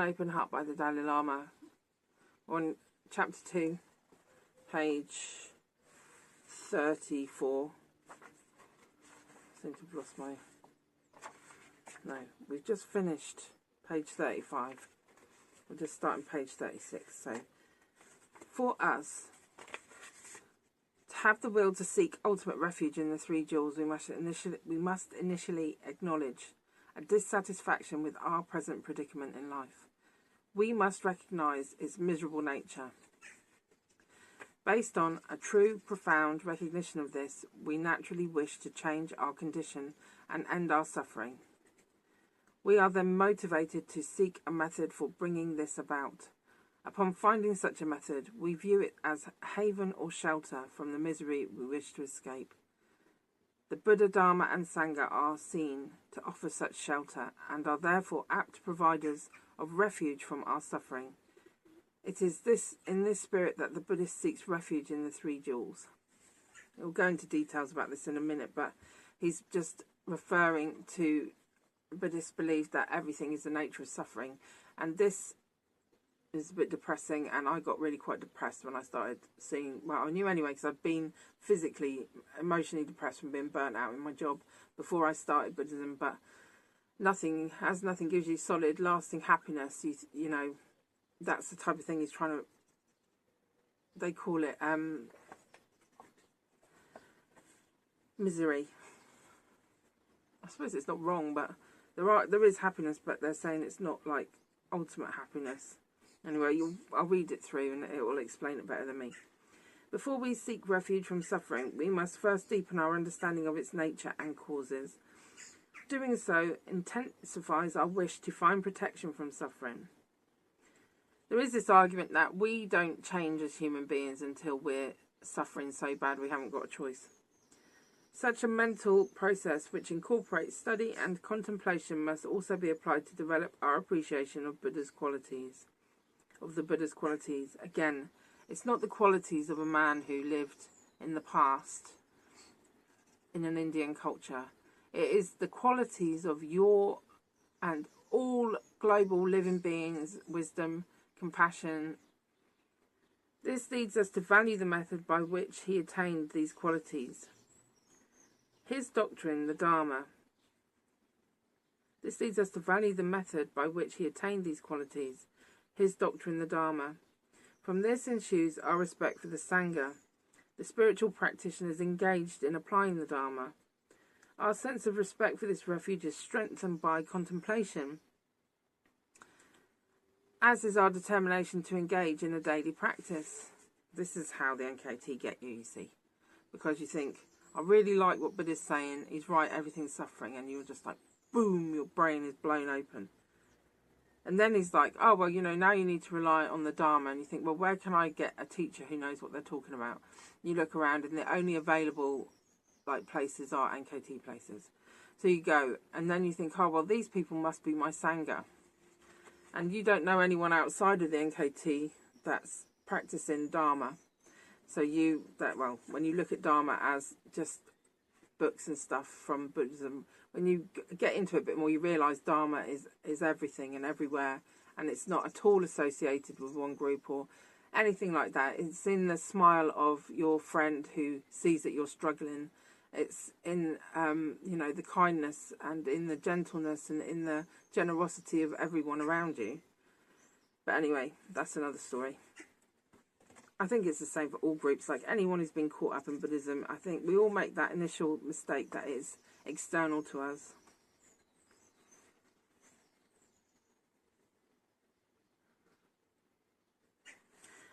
Open Heart by the Dalai Lama, on chapter 2, page 34. I seem to have lost my... No, we've just finished page 35. We're just starting page 36. So, for us to have the will to seek ultimate refuge in the three jewels, we must initially acknowledge a dissatisfaction with our present predicament in life. We must recognise its miserable nature. Based on a true, profound recognition of this, we naturally wish to change our condition and end our suffering. We are then motivated to seek a method for bringing this about. Upon finding such a method, we view it as haven or shelter from the misery we wish to escape. The Buddha, Dharma and Sangha are seen to offer such shelter and are therefore apt providers of refuge from our suffering. It is in this spirit that the Buddhist seeks refuge in the three jewels. We'll go into details about this in a minute, but he's just referring to Buddhist belief that everything is the nature of suffering, and this is a bit depressing, and I got really quite depressed when I started seeing, well, I knew anyway because I'd been physically, emotionally depressed from being burnt out in my job before I started Buddhism, but nothing gives you solid, lasting happiness. You know, that's the type of thing he's trying to, they call it misery. I suppose it's not wrong, but there is happiness, but they're saying it's not like ultimate happiness. Anyway, I'll read it through and it will explain it better than me. Before we seek refuge from suffering, we must first deepen our understanding of its nature and causes. Doing so intensifies our wish to find protection from suffering. There is this argument that we don't change as human beings until we're suffering so bad we haven't got a choice. Such a mental process which incorporates study and contemplation must also be applied to develop our appreciation of the Buddha's qualities. Again, it's not the qualities of a man who lived in the past in an Indian culture. It is the qualities of your and all global living beings, wisdom, compassion. This leads us to value the method by which he attained these qualities. His doctrine, the Dharma. This leads us to value the method by which he attained these qualities. His doctrine, the Dharma. From this ensues our respect for the Sangha, the spiritual practitioners engaged in applying the Dharma. Our sense of respect for this refuge is strengthened by contemplation, as is our determination to engage in a daily practice. This is how the NKT get you, you see. Because you think, I really like what Buddha's saying, he's right, everything's suffering, and you're just like, boom, your brain is blown open. And then he's like, oh, well, you know, now you need to rely on the Dharma. And you think, well, where can I get a teacher who knows what they're talking about? You look around and the only available like places are NKT places. So you go and then you think, oh, well, these people must be my Sangha. And you don't know anyone outside of the NKT that's practicing Dharma. So when you look at Dharma as just books and stuff from Buddhism, when you get into it a bit more, you realise Dharma is everything and everywhere, and it's not at all associated with one group or anything like that. It's in the smile of your friend who sees that you're struggling. It's in the kindness and in the gentleness and in the generosity of everyone around you. But anyway, that's another story. I think it's the same for all groups. Like anyone who's been caught up in Buddhism, I think we all make that initial mistake that is external to us.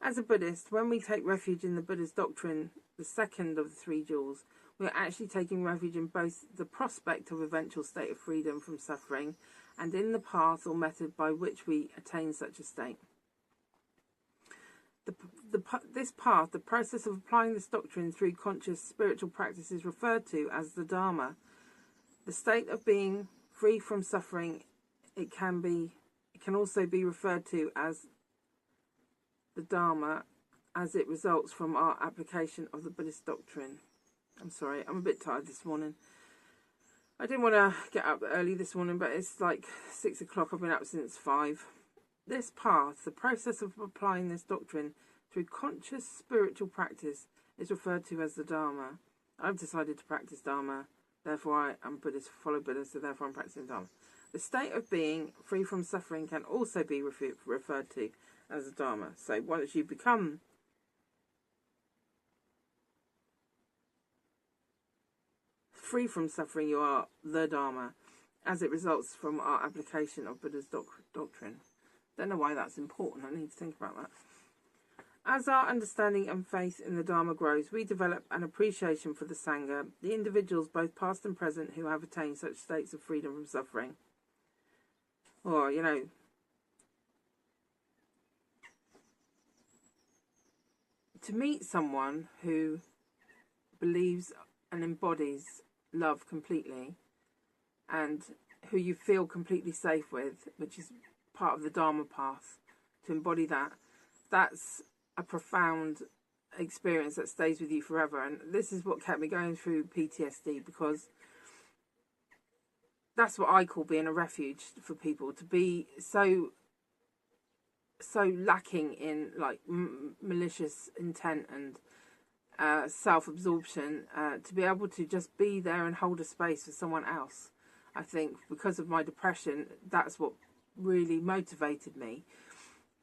As a Buddhist, when we take refuge in the Buddha's doctrine, the second of the three jewels, we are actually taking refuge in both the prospect of eventual state of freedom from suffering and in the path or method by which we attain such a state. This path, the process of applying this doctrine through conscious spiritual practice, is referred to as the Dharma. The state of being free from suffering, it can also be referred to as the Dharma, as it results from our application of the Buddhist doctrine. I'm sorry, I'm a bit tired this morning. I didn't want to get up early this morning, but it's like 6 o'clock. I've been up since 5. this path, the process of applying this doctrine through conscious spiritual practice, is referred to as the Dharma. I've decided to practice Dharma, therefore I am Buddhist, follow Buddha, so therefore I'm practicing Dharma. The state of being free from suffering can also be referred to as the Dharma. So once you become free from suffering, you are the Dharma, as it results from our application of Buddha's doctrine. Don't know why that's important. I need to think about that. As our understanding and faith in the Dharma grows, we develop an appreciation for the Sangha, the individuals, both past and present, who have attained such states of freedom from suffering. Or, you know, to meet someone who believes and embodies love completely, and who you feel completely safe with, which is part of the Dharma path, to embody that, that's a profound experience that stays with you forever. And this is what kept me going through PTSD, because that's what I call being a refuge for people, to be so lacking in like malicious intent and self-absorption, to be able to just be there and hold a space for someone else. I think because of my depression, that's what really motivated me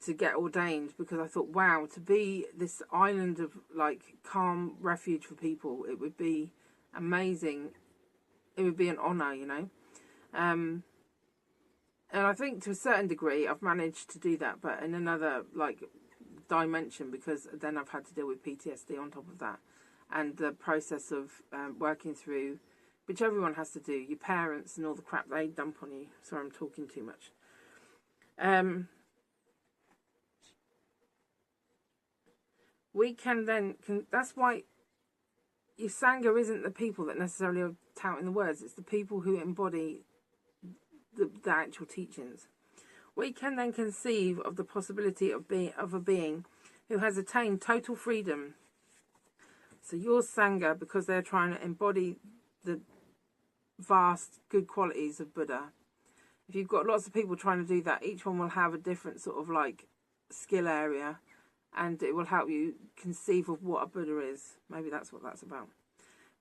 to get ordained, because I thought, wow, to be this island of like calm refuge for people, it would be amazing. It would be an honour, you know. And I think to a certain degree I've managed to do that, but in another like dimension, because then I've had to deal with PTSD on top of that, and the process of working through, which everyone has to do, your parents and all the crap they dump on you. Sorry, I'm talking too much. We can then, that's why your Sangha isn't the people that necessarily are touting the words, it's the people who embody the actual teachings. We can then conceive of the possibility of a being who has attained total freedom. So your Sangha, because they're trying to embody the vast good qualities of Buddha, if you've got lots of people trying to do that, each one will have a different sort of like skill area, and it will help you conceive of what a Buddha is. Maybe that's what that's about.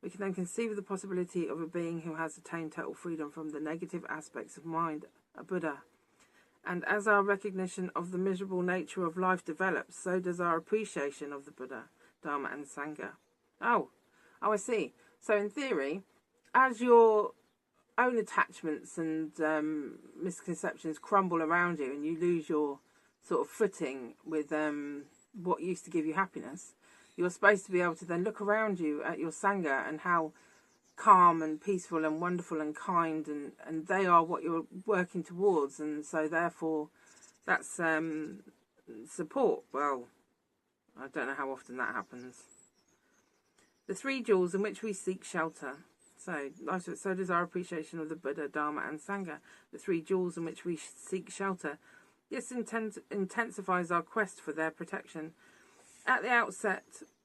We can then conceive of the possibility of a being who has attained total freedom from the negative aspects of mind, a Buddha. And as our recognition of the miserable nature of life develops, so does our appreciation of the Buddha, Dharma and Sangha. Oh, I see. So in theory, as your own attachments and misconceptions crumble around you, and you lose your sort of footing with what used to give you happiness, you're supposed to be able to then look around you at your Sangha and how calm and peaceful and wonderful and kind, and they are what you're working towards, and so therefore that's support. Well, I don't know how often that happens. The three jewels in which we seek shelter. So does our appreciation of the Buddha, Dharma and Sangha. The three jewels in which we seek shelter. This intensifies our quest for their protection. At the outset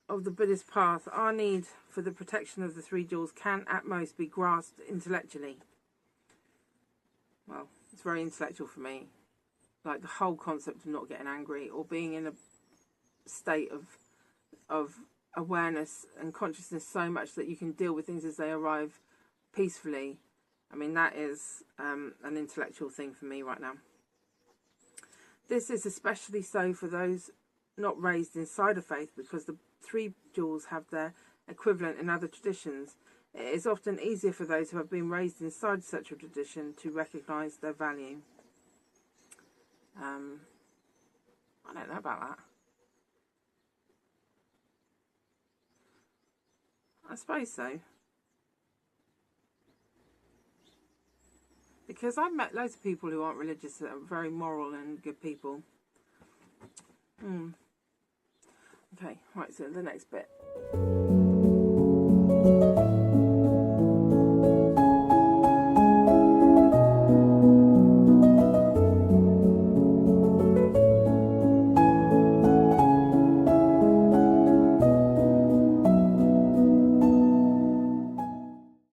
of the Buddhist path, our need for the protection of the three jewels can at most be grasped intellectually. Well, it's very intellectual for me. Like the whole concept of not getting angry, or being in a state of awareness and consciousness so much that you can deal with things as they arrive peacefully. I mean, that is an intellectual thing for me right now. This is especially so for those not raised inside a faith, because the three jewels have their equivalent in other traditions. It is often easier for those who have been raised inside such a tradition to recognise their value. I don't know about that. I suppose so. Because I've met loads of people who aren't religious that are very moral and good people. Okay, right, so the next bit.